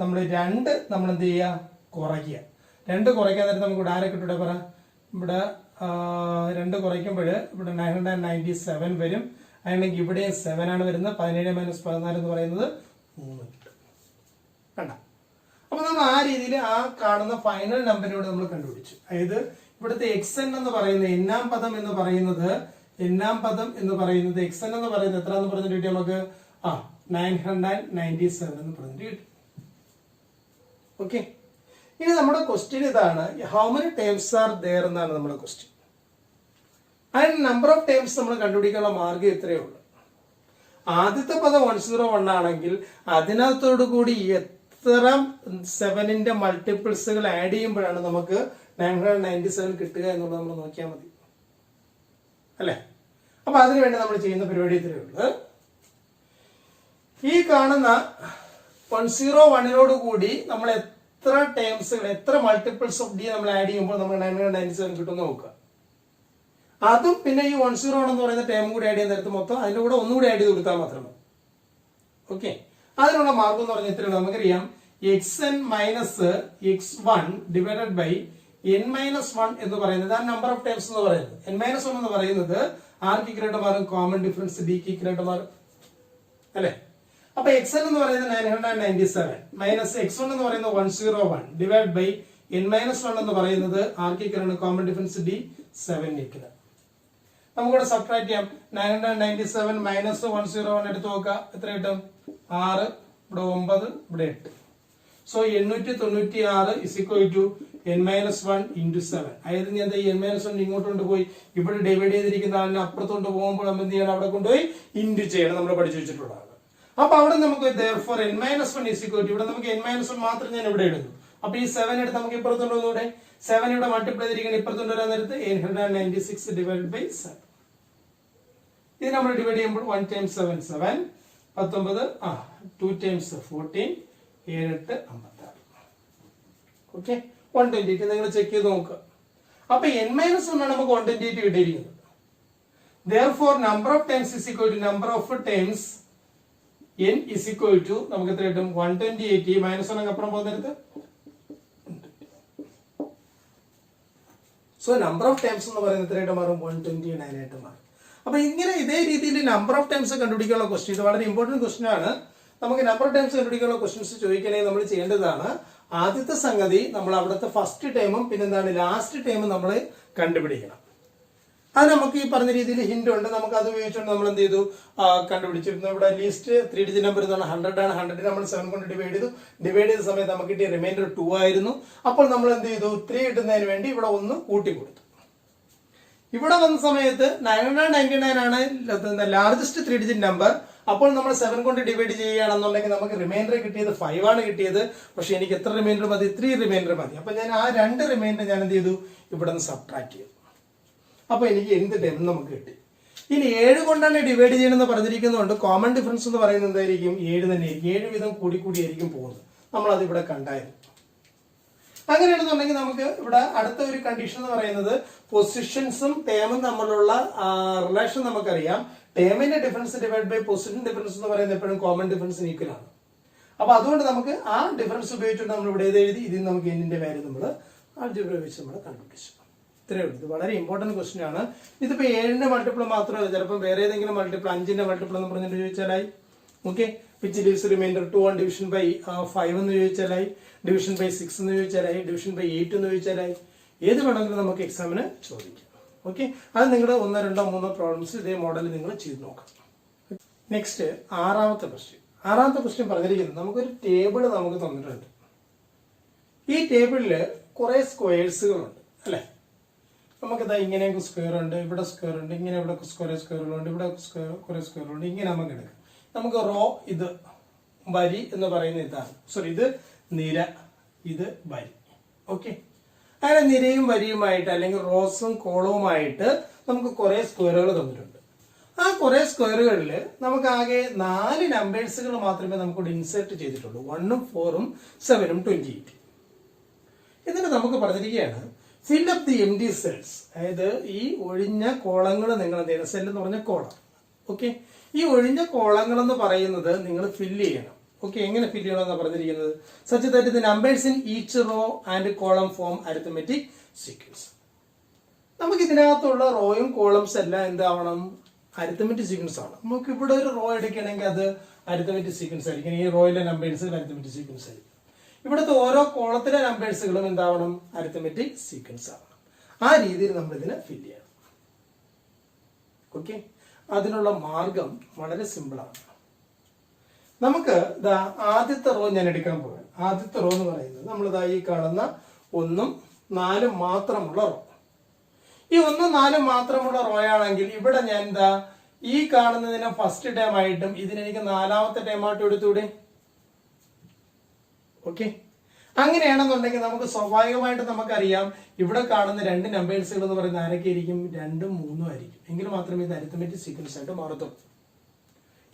നമ്മൾ 2 നമ്മൾ എന്ത് ചെയ്യുക? കുറയ്ക്കുക. 2 കുറയ്ക്കാൻ നേരത്തെ നമുക്ക് ഇവിടെ ആരെ കിട്ടൂടെ പറ. ഇവിടെ 2 കുറയ്ക്കുമ്പോൾ ഇവിടെ 997 വരും. അല്ലെങ്കിൽ ഇവിടെയും 7 ആണ് വരുന്നത്. 17 - 14 എന്ന് പറയുന്നത് 3 കിട്ടും. കണ്ട. അപ്പൊ നമ്മൾ ആ രീതിയിൽ ആ കാണുന്ന ഫൈനൽ നമ്പറിനോട് നമ്മൾ കണ്ടുപിടിച്ചു. അതായത് ഇവിടുത്തെ xn എന്ന് പറയുന്നത് എണ്ണാം പദം എന്ന് പറയുന്നത് xn എന്ന് പറയുന്നത് എത്ര എന്ന് പറഞ്ഞിട്ട് കിട്ടി നമുക്ക്? 997 എന്ന് പറഞ്ഞിട്ട് കിട്ടി. ഓക്കെ, ഇനി നമ്മുടെ ക്വസ്റ്റ്യൻ ഇതാണ്, how many terms are there എന്നാണ് നമ്മുടെ ക്വസ്റ്റ്യൻ. അതിന് നമ്പർ ഓഫ് ടേംസ് നമ്മൾ കണ്ടുപിടിക്കാനുള്ള മാർഗം ഇത്രയേ ഉള്ളൂ. ആദ്യത്തെ പദം 101 ആണെങ്കിൽ അതിനകത്തോടു കൂടി എത്ര 7ന്റെ മൾട്ടിപ്പിൾസുകൾ ആഡ് ചെയ്യുമ്പോഴാണ് നമുക്ക് 997 കിട്ടുക എന്നുള്ളത് നമ്മൾ നോക്കിയാൽ മതി അല്ലെ. അപ്പൊ അതിനുവേണ്ടി നമ്മൾ ചെയ്യുന്ന പരിപാടി ഇത്രയേ ഉള്ളൂ. ഈ കാണുന്ന 101നോട് കൂടി നമ്മൾ എത്ര ടേംസുകൾ, എത്ര മൾട്ടിപ്പിൾസ് ഓഫ് ഡി നമ്മൾ ആഡ് ചെയ്യുമ്പോൾ നമ്മൾ 997 കിട്ടുമെന്ന് നോക്കുക. അതും പിന്നെ ഈ 101 എന്ന് പറയുന്ന ടേം കൂടി ആഡ് ചെയ്യുന്ന നേരത്ത് മൊത്തം അതിന്റെ കൂടെ ഒന്നുകൂടി ആഡ് ചെയ്ത് കൊടുത്താൽ മാത്രമേ. ഓക്കെ, അതിനുള്ള മാർഗം എന്ന് പറഞ്ഞാൽ ഇത്രയാണ്. നമുക്കറിയാം xn minus x1 divided by n minus 1 എന്ന് പറയുന്നത് ആ നമ്പർ ഓഫ് ടേംസ് എന്ന് പറയുന്നത്. n മൈനസ് 1 എന്ന് പറയുന്നത് ആർക്ക് ഇക്വൽ മാറും? കോമൺ ഡിഫറൻസ് ഡിക്ക് ഇക്വൽ മാറും അല്ലെ. അപ്പൊ xn എന്ന് പറയുന്നത് 997 മൈനസ് x1 എന്ന് പറയുന്നത് 101 ഡിവൈഡ് ബൈ n മൈനസ് 1 എന്ന് പറയുന്നത് ആർക്ക് equal common difference D 7 equal. നമുക്കിവിടെ സബ്ട്രാക്ട് ചെയ്യാം. 997 മൈനസ് 101 എടുത്ത് നോക്കാം. എത്ര കിട്ടും? 6, ഇവിടെ 9, ഇവിടെ 8. So 896 is equal to n-1 into 7. അതായത് ഞാൻ n-1 ഇങ്ങോട്ട് കൊണ്ടുപോയി ഇവിടെ ഡിവൈഡ് ചെയ്തിരിക്കുന്ന ആളിനെ അപ്പുറത്തോട്ട് പോകുമ്പോൾ നമ്മൾ എന്ത് ചെയ്യണം, അവിടെ കൊണ്ടുപോയി ഇൻറ്റു ചെയ്യണം, നമ്മൾ പഠിച്ചു വെച്ചിട്ടുള്ളതാണ്. അപ്പൊ അവിടെ നമുക്ക് therefore n-1 is equal to, ഇവിടെ നമുക്ക് n-1 മാത്രം ഞാൻ ഇവിടെ ഇടുന്നു. അപ്പൊ ഈ 7 എടുത്ത് നമുക്ക് ഇപ്പുറത്തോട്ട് വന്നൂടെ, 7 ഇവിടെ മൾട്ടിപ്ലൈ ചെയ്തിരിക്കണം, ഇപ്പുറത്തോട്ട് വരാൻ നേരത്ത് 896 divided by 7. ഇത് നമ്മൾ ഡിവൈഡ് ചെയ്യുമ്പോൾ 1 times 7 7, 19 2 times 14 7 8 56. ഓക്കെ, 128 നിങ്ങൾ ചെക്ക് ചെയ്ത് നോക്കുക. അപ്പൊ n-1 ആണ് നമുക്ക് 128 കിട്ടിയിരിക്കുന്നത്. therefore number of times is equal to number of times n is equal to നമുക്ക് എത്ര കിട്ടും, 128. ഈ -1 അപ്പുറം പോകുന്നിടത്ത് സോ നമ്പർ ഓഫ് ടൈംസ് എന്ന് പറയുന്നത് എത്രയായിട്ട് മാറും, 129 ആയിട്ട് മാറും. അപ്പൊ ഇങ്ങനെ ഇതേ രീതിയിൽ നമ്പർ ഓഫ് ടൈംസ് കണ്ടുപിടിക്കാനുള്ള ക്വസ്റ്റ്യൻ, ഇത് വളരെ ഇമ്പോർട്ടന്റ് ക്വസ്റ്റ്യൻ ആണ്. നമുക്ക് നമ്പർ ഓഫ് ടൈംസ് കണ്ടുപിടിക്കാനുള്ള ക്വസ്റ്റ്യൻസ് ചോദിക്കണമെങ്കിൽ നമ്മൾ ചെയ്യേണ്ടതാണ്, ആദ്യത്തെ സംഗതി നമ്മൾ അവിടുത്തെ ഫസ്റ്റ് ടൈമും പിന്നെന്താണ് ലാസ്റ്റ് ടൈമും നമ്മൾ കണ്ടുപിടിക്കണം. അത് നമുക്ക് ഈ പറഞ്ഞ രീതിയിൽ ഹിന്റ് ഉണ്ട്, നമുക്ക് അത് ഉപയോഗിച്ചുകൊണ്ട് നമ്മൾ എന്ത് ചെയ്തു, കണ്ടുപിടിച്ചിരുന്നു. ഇവിടെ ലീസ്റ്റ് 3 ഡിജിറ്റ് നമ്പർ ഇതാണ്, 100 ആണ്. 100 നമ്മൾ 7 കൊണ്ട് ഡിവൈഡ് ചെയ്തു. ഡിവൈഡ് ചെയ്ത സമയത്ത് നമുക്ക് കിട്ടിയ റിമൈൻഡർ 2 ആയിരുന്നു. അപ്പോൾ നമ്മൾ എന്ത് ചെയ്തു, 3 കിട്ടുന്നതിന് വേണ്ടി ഇവിടെ 1 കൂട്ടി കൊടുത്തു. ഇവിടെ വന്ന സമയത്ത് 999 ആണ് ലാർജസ്റ്റ് 3 ഡിജിറ്റ് നമ്പർ. അപ്പോൾ നമ്മൾ 7 കൊണ്ട് ഡിവൈഡ് ചെയ്യുകയാണെന്നുണ്ടെങ്കിൽ നമുക്ക് റിമൈൻഡർ കിട്ടിയത് 5 ആണ് കിട്ടിയത്. പക്ഷെ എനിക്ക് എത്ര റിമൈൻഡർ മതി, 3 റിമൈൻഡർ മതി. അപ്പൊ ഞാൻ ആ 2 റിമൈൻഡർ ഞാൻ എന്ത് ചെയ്തു, ഇവിടെ നിന്ന് സബ്ട്രാക്ട് ചെയ്തു. അപ്പൊ എനിക്ക് എന്ത് ടൈം നമുക്ക് കിട്ടി. ഇനി 7 കൊണ്ടാണ് ഡിവൈഡ് ചെയ്യണമെന്ന് പറഞ്ഞിരിക്കുന്നതുകൊണ്ട് കോമൺ ഡിഫറൻസ് എന്ന് പറയുന്നത് എന്തായിരിക്കും, 7 തന്നെയായിരിക്കും. 7 വീതം കൂടിയായിരിക്കും പോകുന്നത്. നമ്മൾ അത് ഇവിടെ കണ്ടായിരുന്നു. അങ്ങനെയാണെന്നുണ്ടെങ്കിൽ നമുക്ക് ഇവിടെ അടുത്ത ഒരു കണ്ടീഷൻ എന്ന് പറയുന്നത് പൊസിഷൻസും ടേമും തമ്മിലുള്ള റിലേഷൻ നമുക്കറിയാം. ടേമിന്റെ difference divide by position difference എന്ന് പറയുന്നത് എപ്പോഴും കോമൺ ഡിഫറൻസിന് ഈക്വൽ ആണ്. അപ്പൊ അതുകൊണ്ട് നമുക്ക് ആ ഡിഫറൻസ് ഉപയോഗിച്ചുകൊണ്ട് നമ്മൾ ഇവിടെ എഴുതി, ഇതിൽ നമുക്ക് എന്നിന്റെ വാല്യൂ നമ്മൾ ആൾജിബ്ര വെച്ച് നമ്മൾ കണ്ടുപിടിച്ചു. ഇത്രയേ ഉള്ളൂ. ഇത് വളരെ ഇമ്പോർട്ടന്റ് ക്വസ്റ്റ്യൻ ആണ്. ഇതിപ്പോ 7ന്റെ മൾട്ടിപ്പിൾ മാത്രമല്ല, ചിലപ്പോൾ വേറെ ഏതെങ്കിലും മൾട്ടിപ്പിൾ 5ന്റെ മൾട്ടിപ്പിൾ എന്ന് പറഞ്ഞിട്ട് ചോദിച്ചാലായി. Okay, which leaves remainder 2 on division by 5 എന്ന് ചോദിച്ചാലായി, ഡിവിഷൻ ബൈ 6 എന്ന് ചോദിച്ചാലായി, ഡിവിഷൻ ബൈ 8 എന്ന് ചോദിച്ചാലായി. ഏത് വേണമെങ്കിലും നമുക്ക് എക്സാമിന് ചോദിക്കാം. ഓക്കെ, അത് നിങ്ങൾ 1 2 3 പ്രോബ്ലംസ് ഇതേ മോഡൽ നിങ്ങൾ ചെയ്ത് നോക്കാം. നെക്സ്റ്റ് ആറാമത്തെ ക്വസ്റ്റ്യൻ പറഞ്ഞിരിക്കുന്നത്, നമുക്കൊരു ടേബിൾ നമുക്ക് തന്നിട്ടുണ്ട്. ഈ ടേബിളില് കുറെ സ്ക്വയർസുകളുണ്ട് അല്ലെ. നമുക്കിതാ ഇങ്ങനെയൊക്കെ സ്ക്വയർ ഉണ്ട്, ഇവിടെ സ്ക്വയർ ഉണ്ട്, ഇങ്ങനെ ഇവിടെ കുറെ സ്ക്വയറുകളുണ്ട്, ഇവിടെ കുറെ സ്ക്വയറുകളുണ്ട്. ഇങ്ങനെ നമുക്ക് എടുക്കാം. നമുക്ക് റോ, ഇത് വരി എന്ന് പറയുന്ന ഇതാണ്, സോറി ഇത് നിര, ഇത് വരി. ഓക്കെ, അങ്ങനെ നിരയും വരിയുമായിട്ട് അല്ലെങ്കിൽ റോസും കോളവുമായിട്ട് നമുക്ക് കുറെ സ്ക്വയറുകൾ തന്നിട്ടുണ്ട്. ആ കുറെ സ്ക്വയറുകളിൽ നമുക്ക് ആകെ 4 നമ്പേഴ്സുകൾ മാത്രമേ നമുക്കിവിടെ ഇൻസേർട്ട് ചെയ്തിട്ടുള്ളൂ. 1 4 7 28. എന്നിട്ട് നമുക്ക് പറഞ്ഞിരിക്കുകയാണ് fill up the empty cells. അതായത് ഈ ഒഴിഞ്ഞ കോളങ്ങൾ നിങ്ങൾ എന്ത് ചെയ്യണം, സെൽ എന്ന് പറഞ്ഞ കോളം. ഓക്കെ, ഈ ഒഴിഞ്ഞ കോളങ്ങൾ എന്ന് പറയുന്നത് നിങ്ങൾ ഫില്ല് ചെയ്യണം. ഓക്കെ, എങ്ങനെ ഫില്ല് ചെയ്യണമെന്ന് പറഞ്ഞിരിക്കുന്നത്, such that the numbers in each raw and column form arithmetic sequence. നമുക്ക് ഇതിനകത്തുള്ള റോയും കോളംസ് എല്ലാം എന്താവണം, അരിത്തമെറ്റിക് സീക്വൻസ് ആണ്. നമുക്ക് ഇവിടെ ഒരു റോ എടുക്കുകയാണെങ്കിൽ അത് അരിത്തമെറ്റിക് സീക്വൻസ് ആയിരിക്കും. ഈ റോയിലെ നമ്പേഴ്സ് അരിത്തമെറ്റിക് സീക്വൻസ് ആയിരിക്കും. ഇവിടുത്തെ ഓരോ കോളത്തിലെ നമ്പേഴ്സുകളും എന്താവണം, അരിത്തമെറ്റിക് സീക്വൻസ് ആവണം. ആ രീതിയിൽ നമ്മൾ ഇതിനെ ഫില്ല് ചെയ്യണം. ഓക്കെ, അതിനുള്ള മാർഗം വളരെ സിമ്പിൾ ആണ്. നമുക്ക് ഇതാ ആദ്യത്തെ റോ ഞാൻ എടുക്കാൻ പോകാം. ആദ്യത്തെ റോ എന്ന് പറയുന്നത് നമ്മളിതാ ഈ കാണുന്ന 1 4 മാത്രമുള്ള റോ. ഈ 1 4 മാത്രമുള്ള റോ ആണെങ്കിൽ ഇവിടെ ഞാൻ എന്താ ഈ കാണുന്നതിനെ ഫസ്റ്റ് ടൈം ആയിട്ടും ഇതിനെനിക്ക് 4ാമത്തെ ടൈമായിട്ടും എടുത്തൂടെ. ഓക്കെ, അങ്ങനെയാണെന്നുണ്ടെങ്കിൽ നമുക്ക് സ്വാഭാവികമായിട്ട് നമുക്കറിയാം ഇവിടെ കാണുന്ന 2 നമ്പേഴ്സുകൾ എന്ന് പറയുന്നത് ആരൊക്കെ ആയിരിക്കും, 2 3 ആയിരിക്കും. എങ്കിൽ മാത്രമേ ഇത് അരിത്തമെറ്റിക് സീക്വൻസ് ആയിട്ട് മാറത്തുള്ളൂ.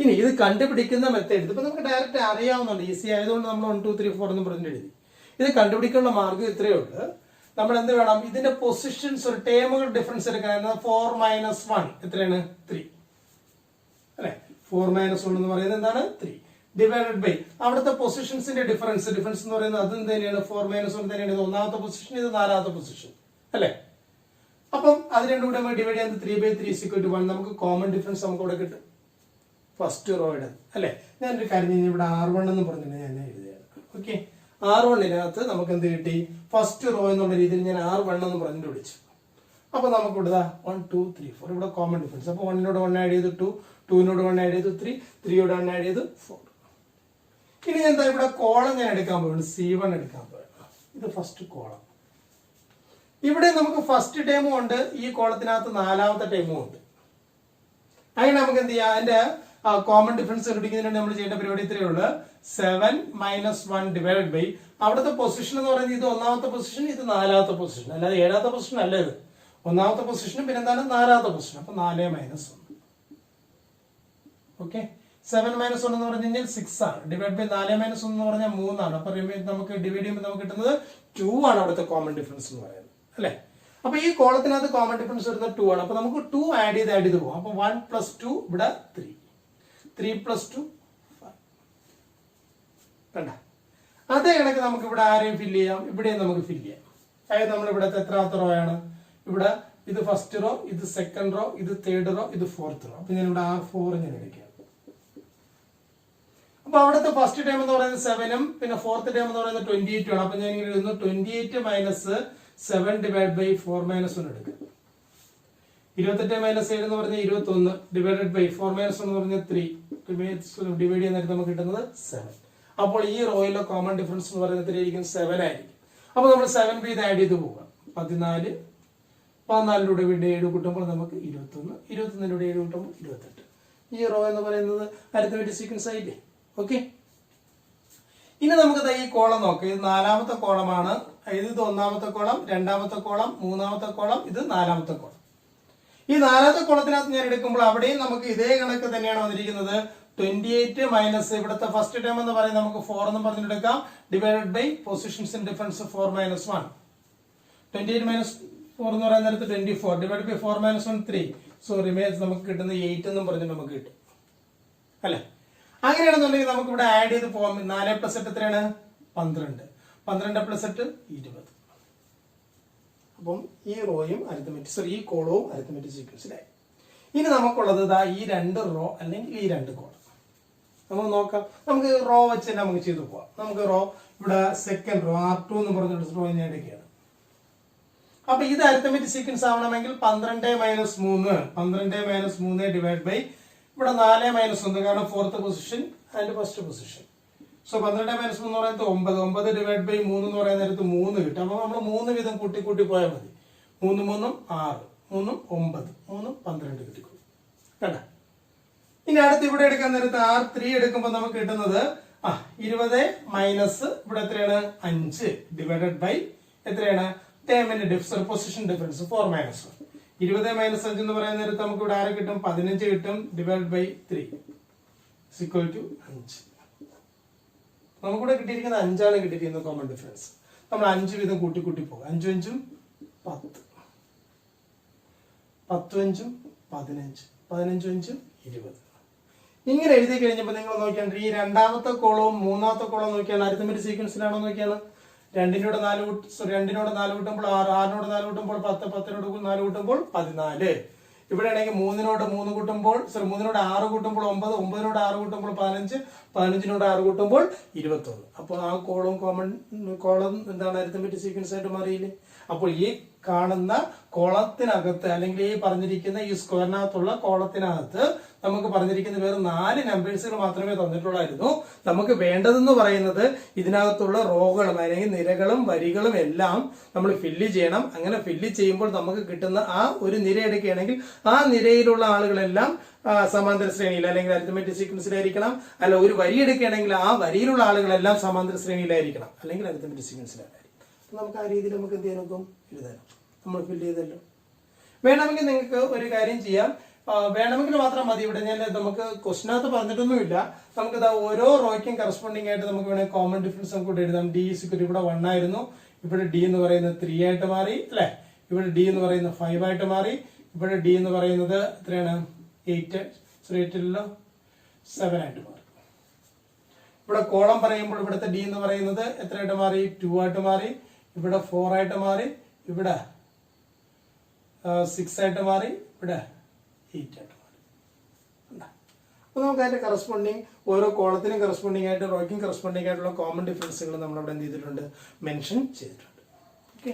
ഇനി ഇത് കണ്ടുപിടിക്കുന്ന മെത്തേഡ് ഇപ്പൊ നമുക്ക് ഡയറക്റ്റ് അറിയാവുന്നുണ്ട്, ഈസി ആയതുകൊണ്ട് നമ്മൾ 1 2 3 4 എന്ന് പറഞ്ഞിട്ട് എഴുതി. ഇത് കണ്ടുപിടിക്കാനുള്ള മാർഗം ഇത്രയേ ഉള്ളൂ. നമ്മൾ എന്ത് വേണം, ഇതിന്റെ പൊസിഷൻസ് ഒരു ടേമുകൾ ഡിഫറൻസ് എടുക്കാൻ 4 - 1 എത്രയാണ്, 3 അല്ലെ. 4 - 1 എന്ന് പറയുന്നത് എന്താണ്, 3 ഡിവൈഡഡ് ബൈ അവിടുത്തെ പൊസിഷൻസിന്റെ ഡിഫറൻസ് എന്ന് പറയുന്നത് അതും തന്നെയാണ്. 4 - 1 തന്നെയാണ്. ഇത് 1ാമത്തെ പൊസിഷൻ, ഇത് 4ാമത്തെ പൊസിഷൻ അല്ലെ. അപ്പം അത് രണ്ടും കൂടെ നമ്മൾ ഡിവൈഡ് ചെയ്യുന്നത് 3/3 = 1. നമുക്ക് കോമൺ ഡിഫറൻസ് നമുക്ക് ഇവിടെ കിട്ടും, ഫസ്റ്റ് റോയുടെ അല്ലെ. ഞാനൊരു കാര്യം ഇവിടെ R1 എന്ന് പറഞ്ഞിട്ട് ഞാൻ എഴുതുകയാണ്. ഓക്കെ, R1 നമുക്ക് എന്ത് കിട്ടി, ഫസ്റ്റ് റോ എന്നുള്ള രീതിയിൽ ഞാൻ R1 എന്ന് പറഞ്ഞിട്ട് വിളിച്ചു. അപ്പൊ നമുക്ക് ഇവിടെ 1 2 3 4 ഇവിടെ കോമൺ ഡിഫറൻസ്. അപ്പൊ 1 1 ആഡ് ചെയ്ത് 2, 2 1 ആഡ് ചെയ്ത് 3, 3 1 ആഡ് ചെയ്ത് 4. ഇനി എന്താ ഇവിടെ കോളം ഞാൻ എടുക്കാൻ പോകുന്നത്, C1 എടുക്കാൻ പോകുന്നത്. ഇത് ഫസ്റ്റ് കോളം. ഇവിടെ നമുക്ക് ഫസ്റ്റ് ടേമും ഉണ്ട്, ഈ കോളത്തിനകത്ത് നാലാമത്തെ ടേമും ഉണ്ട്. അങ്ങനെ നമുക്ക് എന്ത് ചെയ്യാം, അതിന്റെ കോമൺ ഡിഫറൻസ് കണ്ടുപിടിക്കുന്നതിന് നമ്മൾ ചെയ്യേണ്ട പരിപാടി ഇത്രയേ ഉള്ളൂ. 7 - 1 ഡിവൈഡ് ബൈ അവിടുത്തെ പൊസിഷൻ എന്ന് പറയുന്നത് ഇത് ഒന്നാമത്തെ പൊസിഷൻ, ഇത് നാലാമത്തെ പൊസിഷൻ, അല്ലാതെ ഏഴാമത്തെ പൊസിഷൻ അല്ല. ഇത് ഒന്നാമത്തെ പൊസിഷനും പിന്നെ എന്താണ് നാലാമത്തെ പൊസിഷൻ. അപ്പൊ 4 - 1. ഓക്കെ, 7 - 1 എന്ന് പറഞ്ഞു കഴിഞ്ഞാൽ 6 ആണ്. ഡിവൈഡ് ബൈ 4 - 1 എന്ന് പറഞ്ഞാൽ 3 ആണ്. അപ്പൊ നമുക്ക് ഡിവൈഡ് ചെയ്യുമ്പോൾ നമുക്ക് കിട്ടുന്നത് 2 ആണ് അവിടുത്തെ കോമൺ ഡിഫറൻസ് എന്ന് പറയുന്നത്, അല്ലെ? അപ്പൊ ഈ കോളത്തിനകത്ത് കോമൺ ഡിഫറൻസ് വരുന്നത് 2 ആണ്. അപ്പൊ നമുക്ക് 2 ആഡ് ചെയ്ത് പോകും. അപ്പൊ 1 + 2 ഇവിടെ 3, 3 + 2 5. കണ്ട, അതേ കണക്ക് നമുക്ക് ഇവിടെ ആരെയും ഫില്ല് ചെയ്യാം, ഇവിടെയും നമുക്ക് ഫില്ല് ചെയ്യാം. അതായത് നമ്മൾ ഇവിടുത്തെ എത്രാമത്തെ റോ ആണ്, ഇവിടെ ഇത് ഫസ്റ്റ് റോ, ഇത് സെക്കൻഡ് റോ, ഇത് തേർഡ് റോ, ഇത് ഫോർത്ത് റോ. അപ്പൊ ഞാൻ ഇവിടെ R4 ഞാൻ എടുക്കാം. അപ്പൊ അവിടുത്തെ ഫസ്റ്റ് ടൈം എന്ന് പറയുന്നത് 7ഉം പിന്നെ ഫോർത്ത് ടൈം എന്ന് പറയുന്നത് 28 ആണ്. അപ്പൊ ഞാൻ ഇങ്ങനെ എഴുതുന്നു 28 - 7 ഡിവൈഡ് ബൈ 4 - 1 എടുക്കുക. 28 - 7 എന്ന് പറഞ്ഞാൽ 21 ഡിവൈഡഡ് ബൈ 4 - 1 എന്ന് പറഞ്ഞാൽ 3 ഡിവൈഡ് ചെയ്യുന്ന നേരത്തെ നമുക്ക് കിട്ടുന്നത് 7. അപ്പോൾ ഈ റോയിലെ കോമൺ ഡിഫറൻസ് എന്ന് പറയുന്നത് എത്രയായിരിക്കും, 7 ആയിരിക്കും. അപ്പൊ നമ്മൾ 7 ഇത് ആഡ് ചെയ്ത് പോകാം. 14, 14 7 കൂട്ടുമ്പോൾ നമുക്ക് 21, 21 7 കൂട്ടുമ്പോൾ 28. ഈ റോ എന്ന് പറയുന്നത് അരിത്മെറ്റിക് സീക്വൻസ് ആയില്ലേ? ഓക്കെ, ഇനി നമുക്ക് ഈ കോളം നോക്കാം. ഇത് നാലാമത്തെ കോളമാണ്. ഇത് ഒന്നാമത്തെ കോളം, രണ്ടാമത്തെ കോളം, മൂന്നാമത്തെ കോളം, ഇത് നാലാമത്തെ കോളം. ഈ നാലാമത്തെ കോളത്തിനകത്ത് ഞാൻ എടുക്കുമ്പോൾ അവിടെയും നമുക്ക് ഇതേ കണക്ക് തന്നെയാണ് വന്നിരിക്കുന്നത്. 28 - ഇവിടുത്തെ ഫസ്റ്റ് ടൈം എന്ന് പറയുന്നത് നമുക്ക് 4 എന്ന് പറഞ്ഞെടുക്കാം, divided by positions in difference 4 - 1. 28 - 4 എന്ന് പറയുന്ന നേരത്ത് 24 ഡിവൈഡ് ബൈ 4 - 1 3. സോ റിമൈൻസ് നമുക്ക് കിട്ടുന്നത് 8 എന്നും പറഞ്ഞ് നമുക്ക് കിട്ടും, അല്ലെ? അങ്ങനെയാണെന്നുണ്ടെങ്കിൽ നമുക്ക് ഇവിടെ ആഡ് ചെയ്ത് പോകാം. 4 + 8 എത്രയാണ്, 12, 12 + 8 20. അപ്പം ഈ റോയും ഈ കോളവും അരിത്മെറ്റിക് സീക്വൻസിലായി. ഇനി നമുക്കുള്ളത് ഈ 2 റോ അല്ലെങ്കിൽ ഈ 2 കോളം നമുക്ക് നോക്കാം. നമുക്ക് റോ വെച്ച് തന്നെ നമുക്ക് ചെയ്തു പോവാം. നമുക്ക് റോ ഇവിടെ സെക്കൻഡ് റോ R2 എന്ന് പറഞ്ഞിട്ട് റോ ഞാൻ എടുക്കുകയാണ്. അപ്പൊ ഇത് അരിത്മെറ്റിക് സീക്വൻസ് ആവണമെങ്കിൽ 12 - 3 ഡിവൈഡ് ബൈ ഇവിടെ 4 - 1, കാരണം fourth position and first position. So 12 - 3 എന്ന് പറയുന്നത് 9, 9 ഡിവൈഡ് ബൈ 3 എന്ന് പറയുന്ന നേരത്ത് 3 കിട്ടും. അപ്പൊ നമ്മൾ 3 വീതം കൂട്ടി പോയാൽ മതി. 3 - 3 = 6, 3 - 9, 3 - 12 കിട്ടിക്കോളും. കണ്ട, ഇനി അടുത്ത് ഇവിടെ എടുക്കാൻ നേരത്ത് R3 എടുക്കുമ്പോൾ നമുക്ക് കിട്ടുന്നത് 20 മൈനസ് ഇവിടെ എത്രയാണ് 5 ഡിവൈഡഡ് ബൈ എത്രയാണ് ടേമിന്റെ പൊസിഷൻ ഡിഫറൻസ് 4 - 1. 20 - 5 എന്ന് പറയുന്ന നേരത്ത് നമുക്ക് ഇവിടെ ആരെ കിട്ടും, 15 കിട്ടും, ഡിവൈഡ് ബൈ 3 = 5. നമുക്കിവിടെ കിട്ടിയിരിക്കുന്ന 5 ആണ് കിട്ടിയിരിക്കുന്ന കോമൺ ഡിഫറൻസ്. നമ്മൾ 5 വീതം കൂട്ടി പോകും. 5 - 5 = 10, 10 - 5 15, 15 - 5 20. ഇങ്ങനെ എഴുതി കഴിഞ്ഞപ്പോൾ നിങ്ങൾ നോക്കിയാൽ ഈ രണ്ടാമത്തെ കോളവും മൂന്നാമത്തെ കോളവും നോക്കിയാൽ അരിത്മെറ്റിക് സീക്വൻസിലാണോ നോക്കിയാണ്. 2 - 4 കൂട്ടുമ്പോൾ 6, 6 - 4 കൂട്ടുമ്പോൾ 10, 10 - 4 കൂട്ടുമ്പോൾ 14. ഇവിടെ ആണെങ്കിൽ 3 - 3 കൂട്ടുമ്പോൾ 3 - 6 കൂട്ടുമ്പോൾ 9, 9 - 6 കൂട്ടുമ്പോൾ 15, 15 - 6 കൂട്ടുമ്പോൾ 21. അപ്പോൾ ആ കോളം എന്താണ് അരിത്മെറ്റിക് സീക്വൻസ് ആയിട്ട് മാറിയില്ലേ? അപ്പോൾ ഈ കാണുന്ന കോളത്തിനകത്ത് അല്ലെങ്കിൽ ഈ പറഞ്ഞിരിക്കുന്ന ഈ സ്ക്വയറിനകത്തുള്ള കോളത്തിനകത്ത് നമുക്ക് പറഞ്ഞിരിക്കുന്ന വേറെ 4 നമ്പേഴ്സുകൾ മാത്രമേ തന്നിട്ടുള്ളായിരുന്നു. നമുക്ക് വേണ്ടതെന്ന് പറയുന്നത് ഇതിനകത്തുള്ള റോകളും അല്ലെങ്കിൽ നിരകളും വരികളും എല്ലാം നമ്മൾ ഫില്ല് ചെയ്യണം. അങ്ങനെ ഫില്ല് ചെയ്യുമ്പോൾ നമുക്ക് കിട്ടുന്ന ആ ഒരു നിര എടുക്കുകയാണെങ്കിൽ ആ നിരയിലുള്ള ആളുകളെല്ലാം സമാന്തര ശ്രേണിയിൽ അല്ലെങ്കിൽ അരിത്മെറ്റിക് സീക്വൻസിലായിരിക്കണം. അല്ല, ഒരു വരി എടുക്കുകയാണെങ്കിൽ ആ വരിയിലുള്ള ആളുകളെല്ലാം സമാന്തര ശ്രേണിയിലായിരിക്കണം, അല്ലെങ്കിൽ അരിത്മെറ്റിക് സീക്വൻസിലായിരിക്കും. നമുക്ക് ആ രീതിയിൽ നമുക്ക് എന്ത് ചെയ്യാനൊക്കും, എഴുതാനും. നമ്മൾ ഫില്ല് ചെയ്തല്ലോ. വേണമെങ്കിൽ നിങ്ങൾക്ക് ഒരു കാര്യം ചെയ്യാം, വേണമെങ്കിൽ മാത്രം മതി. ഇവിടെ ഞാൻ നമുക്ക് ക്വസ്റ്റിനകത്ത് പറഞ്ഞിട്ടൊന്നുമില്ല. നമുക്ക് ഓരോ റോയ്ക്കും കറസ്പോണ്ടിങ് ആയിട്ട് നമുക്ക് വേണമെങ്കിൽ കോമൺ ഡിഫറൻസ് നമുക്ക് ഇവിടെ എഴുതാം. D ഇവിടെ 1 ആയിരുന്നു, ഇവിടെ D എന്ന് പറയുന്നത് 3 ആയിട്ട് മാറി, അല്ലെ? ഇവിടെ D എന്ന് പറയുന്നത് 5 ആയിട്ട് മാറി. ഇവിടെ D എന്ന് പറയുന്നത് എത്രയാണ് 8 7 ആയിട്ട് മാറി. ഇവിടെ കോളം പറയുമ്പോൾ ഇവിടുത്തെ D എന്ന് പറയുന്നത് എത്രയായിട്ട് മാറി, 2 ആയിട്ട് മാറി. ഇവിടെ 4 ആയിട്ട് മാറി. ഇവിടെ 6 ആയിട്ട് മാറി. ഇവിടെ 8 ആയിട്ട് മാറി. അപ്പൊ നമുക്ക് അതിന്റെ കറസ്പോണ്ടിങ് ഓരോ കോളത്തിനും കറസ്പോണ്ടിങ് ആയിട്ട് റോയ്ക്കും കറസ്പോണ്ടിങ് ആയിട്ടുള്ള കോമൺ ഡിഫറൻസുകൾ നമ്മൾ അവിടെ എന്ത് ചെയ്തിട്ടുണ്ട്, മെൻഷൻ ചെയ്തിട്ടുണ്ട്. ഓക്കെ.